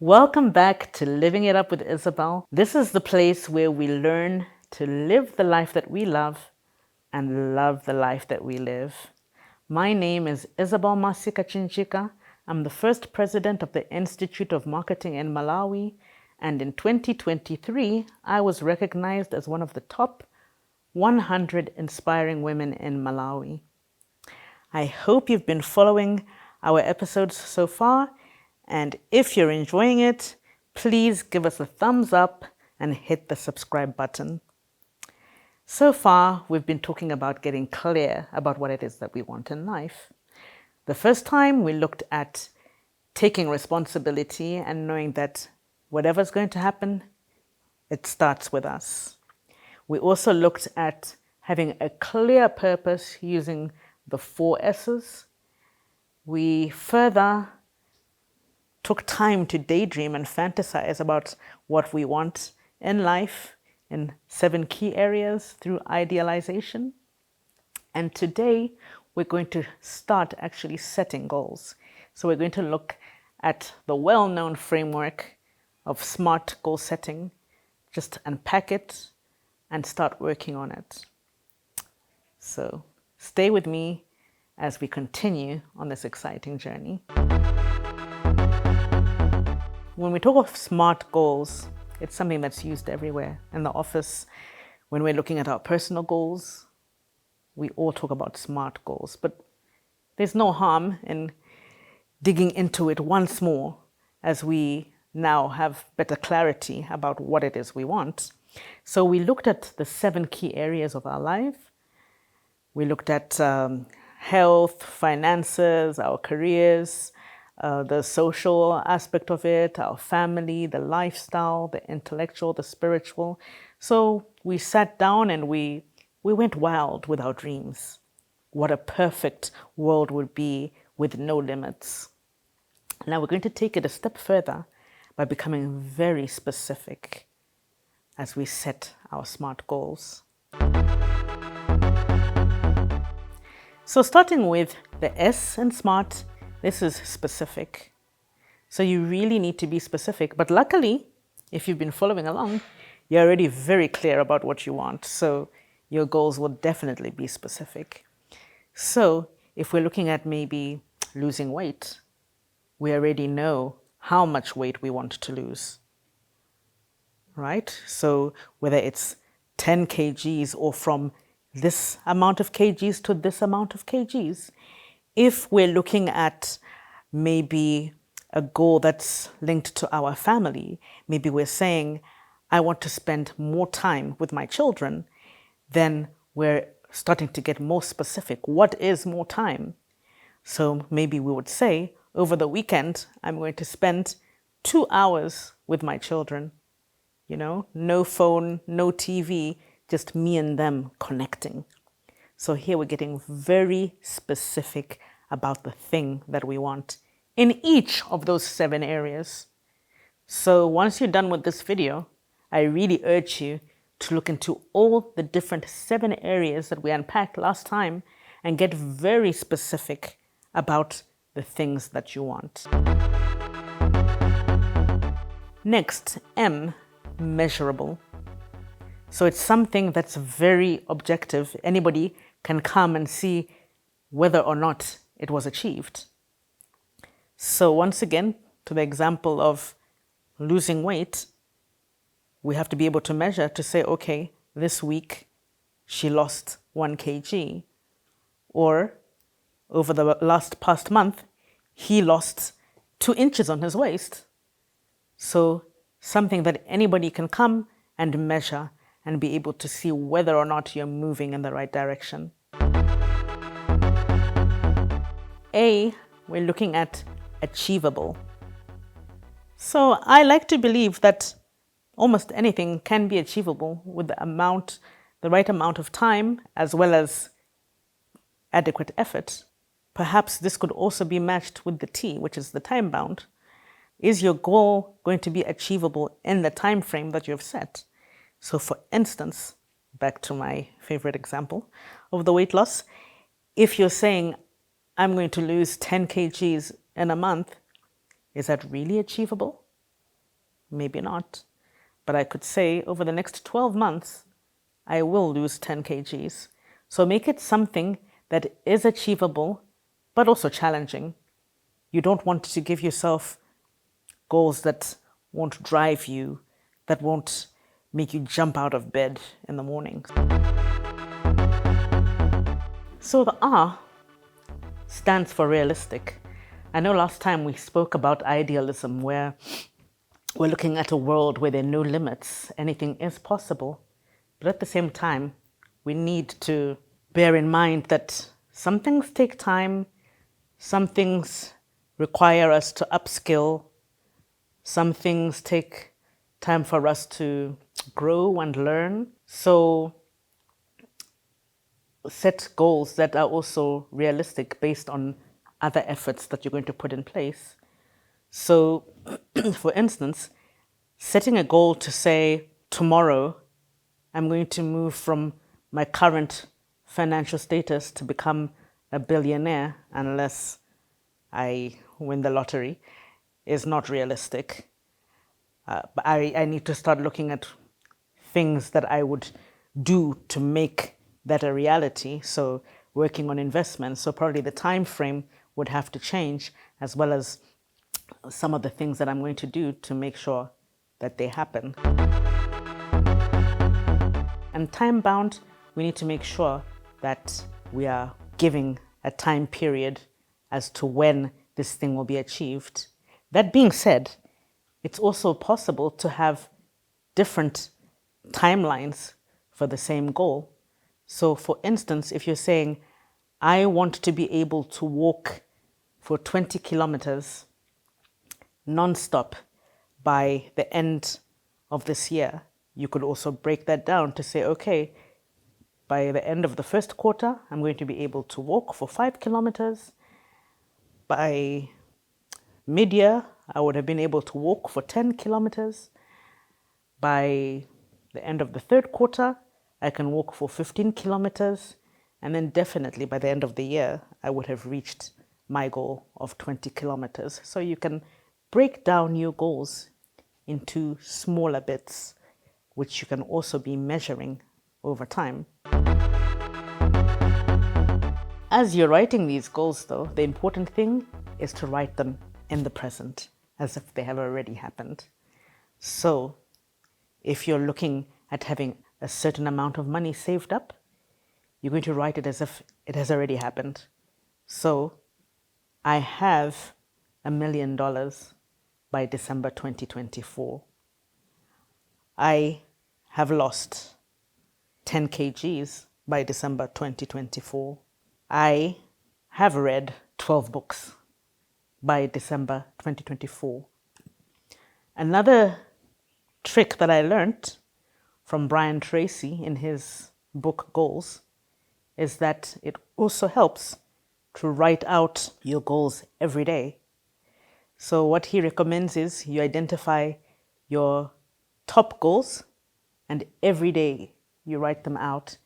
Welcome back to Living It Up with Isabel. This is the place where we learn to live the life that we love and love the life that we live. My name is Isabel Masika Chinchika. I'm the first president of the Institute of Marketing in Malawi, and in 2023, I was recognized as one of the top 100 inspiring women in Malawi. I hope you've been following our episodes so far, and if you're enjoying it, please give us a thumbs up and hit the subscribe button. So far, we've been talking about getting clear about what it is that we want in life. The first time we looked at taking responsibility and knowing that whatever's going to happen, it starts with us. We also looked at having a clear purpose using the 4 S's. We further took time to daydream and fantasize about what we want in life in 7 key areas through idealization. And today, we're going to start actually setting goals. So we're going to look at the well-known framework of SMART goal setting, just unpack it and start working on it. So stay with me as we continue on this exciting journey. When we talk of SMART goals, it's something that's used everywhere. In the office, when we're looking at our personal goals, we all talk about SMART goals, but there's no harm in digging into it once more as we now have better clarity about what it is we want. So we looked at the 7 key areas of our life. We looked at health, finances, our careers, the social aspect of it, our family, the lifestyle, the intellectual, the spiritual. So we sat down and we went wild with our dreams. What a perfect world would be with no limits. Now we're going to take it a step further by becoming very specific as we set our SMART goals. So starting with the S in SMART, this is specific. So you really need to be specific. But luckily, if you've been following along, you're already very clear about what you want. So your goals will definitely be specific. So if we're looking at maybe losing weight, we already know how much weight we want to lose, right? So whether it's 10 kgs or from this amount of kgs to this amount of kgs, if we're looking at maybe a goal that's linked to our family, maybe we're saying, I want to spend more time with my children, then we're starting to get more specific. What is more time? So maybe we would say, over the weekend, I'm going to spend 2 hours with my children. You know, no phone, no TV, just me and them connecting. So here we're getting very specific about the thing that we want in each of those 7 areas. So once you're done with this video, I really urge you to look into all the different 7 areas that we unpacked last time and get very specific about the things that you want. Next, M, measurable. So it's something that's very objective. Anybody can come and see whether or not it was achieved. So once again, to the example of losing weight, we have to be able to measure to say, okay, this week she lost 1 kg, or over the past month, he lost 2 inches on his waist. So something that anybody can come and measure and be able to see whether or not you're moving in the right direction. A, we're looking at achievable. So I like to believe that almost anything can be achievable with the right amount of time as well as adequate effort. Perhaps this could also be matched with the T, which is the time bound. Is your goal going to be achievable in the time frame that you've set? So for instance, back to my favorite example of the weight loss, if you're saying, I'm going to lose 10 kgs in a month, is that really achievable? maybe not. But I could say over the next 12 months, I will lose 10 kgs. So make it something that is achievable, but also challenging. You don't want to give yourself goals that won't drive you, that won't make you jump out of bed in the morning. So the R stands for realistic. I know last time we spoke about idealism, where we're looking at a world where there are no limits, anything is possible. But at the same time, we need to bear in mind that some things take time, some things require us to upskill, some things take time for us to grow and learn. So set goals that are also realistic based on other efforts that you're going to put in place. So, for instance, setting a goal to say, tomorrow, I'm going to move from my current financial status to become a billionaire, unless I win the lottery, is not realistic. But I need to start looking at things that I would do to make that a reality. So working on investments. So probably the time frame would have to change, as well as some of the things that I'm going to do to make sure that they happen. And time bound, we need to make sure that we are giving a time period as to when this thing will be achieved. That being said, it's also possible to have different timelines for the same goal. So for instance, if you're saying, I want to be able to walk for 20 kilometers non-stop by the end of this year, you could also break that down to say, okay, by the end of the first quarter, I'm going to be able to walk for 5 kilometers. By mid-year, I would have been able to walk for 10 kilometers. By the end of the third quarter, I can walk for 15 kilometers. And then definitely by the end of the year, I would have reached my goal of 20 kilometers. So you can break down your goals into smaller bits, which you can also be measuring over time. As you're writing these goals though, the important thing is to write them in the present, as if they have already happened. So if you're looking at having a certain amount of money saved up, you're going to write it as if it has already happened. So I have $1 million by December 2024. I have lost 10 kgs by December 2024. I have read 12 books by December 2024. Another trick that I learned from Brian Tracy in his book Goals is that it also helps to write out your goals every day. So what he recommends is you identify your top goals and every day you write them out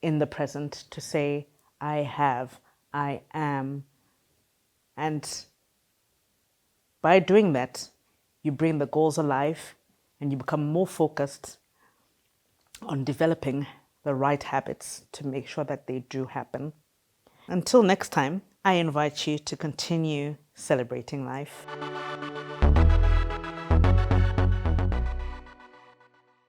in the present to say, I have, I am. And by doing that, you bring the goals alive and you become more focused on developing the right habits to make sure that they do happen. Until next time, I invite you to continue celebrating life.